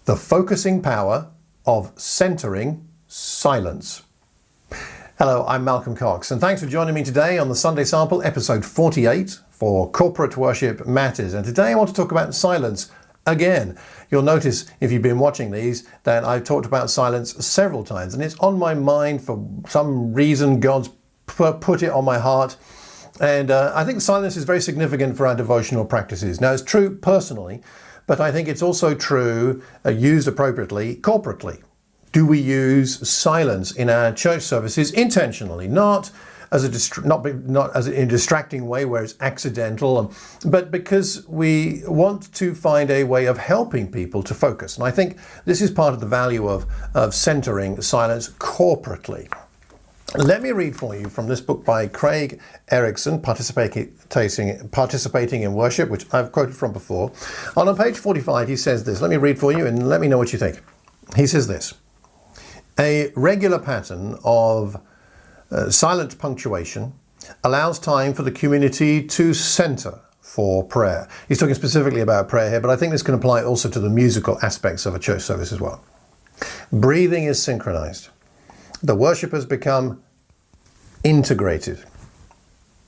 The focusing power of centering silence. Hello, I'm Malcolm Cox, and thanks for joining me today on the Sunday Sample, episode 48 for Corporate Worship Matters. And today I want to talk about silence again. You'll notice, if you've been watching these, that I've talked about silence several times, and it's on my mind for some reason. God's put it on my heart. And I think silence is very significant for our devotional practices. Now, it's true personally, but I think it's also true, used appropriately, corporately. Do we use silence in our church services intentionally, not as a distracting way where it's accidental, but because we want to find a way of helping people to focus. And I think this is part of the value of centering silence corporately. Let me read for you from this book by Craig Erickson, Participating in Worship, which I've quoted from before. On page 45, he says this. Let me read for you and let me know what you think. He says this: a regular pattern of silent punctuation allows time for the community to center for prayer. He's talking specifically about prayer here, but I think this can apply also to the musical aspects of a church service as well. Breathing is synchronized. The worshippers become integrated.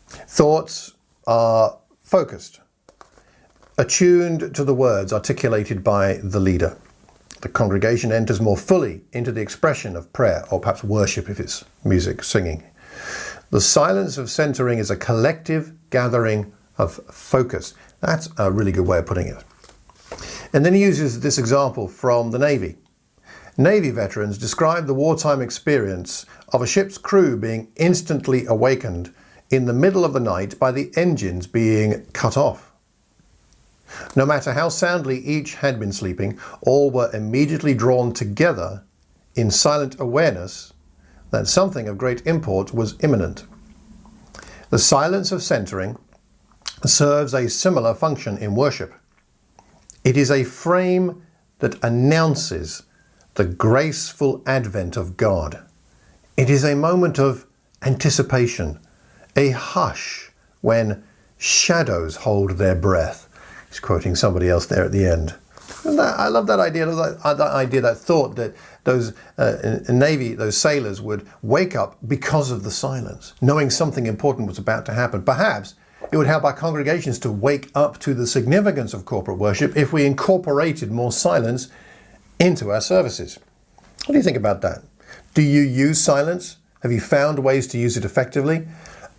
Thoughts are focused, attuned to the words articulated by the leader. The congregation enters more fully into the expression of prayer, or perhaps worship if it's music, singing. The silence of centering is a collective gathering of focus. That's a really good way of putting it. And then he uses this example from the Navy. Navy veterans describe the wartime experience of a ship's crew being instantly awakened in the middle of the night by the engines being cut off. No matter how soundly each had been sleeping, all were immediately drawn together in silent awareness that something of great import was imminent. The silence of centering serves a similar function in worship. It is a frame that announces the graceful advent of God. It is a moment of anticipation, a hush when shadows hold their breath. He's quoting somebody else there at the end. And I love that idea, that thought that those Navy, those sailors would wake up because of the silence, knowing something important was about to happen. Perhaps it would help our congregations to wake up to the significance of corporate worship if we incorporated more silence into our services. What do you think about that? Do you use silence? Have you found ways to use it effectively?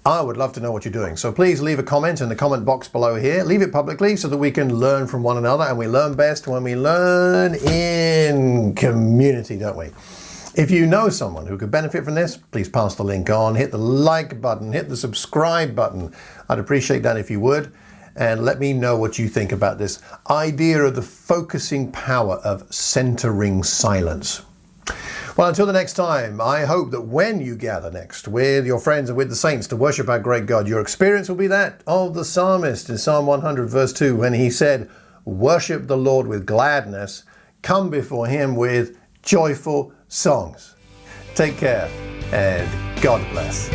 I would love to know what you're doing. So please leave a comment in the comment box below here. Leave it publicly so that we can learn from one another, and we learn best when we learn in community, don't we? If you know someone who could benefit from this, please pass the link on, hit the like button, hit the subscribe button. I'd appreciate that if you would. And let me know what you think about this idea of the focusing power of centering silence. Well, until the next time, I hope that when you gather next with your friends and with the saints to worship our great God, your experience will be that of the psalmist in Psalm 100 verse 2, when he said, "Worship the Lord with gladness, come before him with joyful songs." Take care and God bless.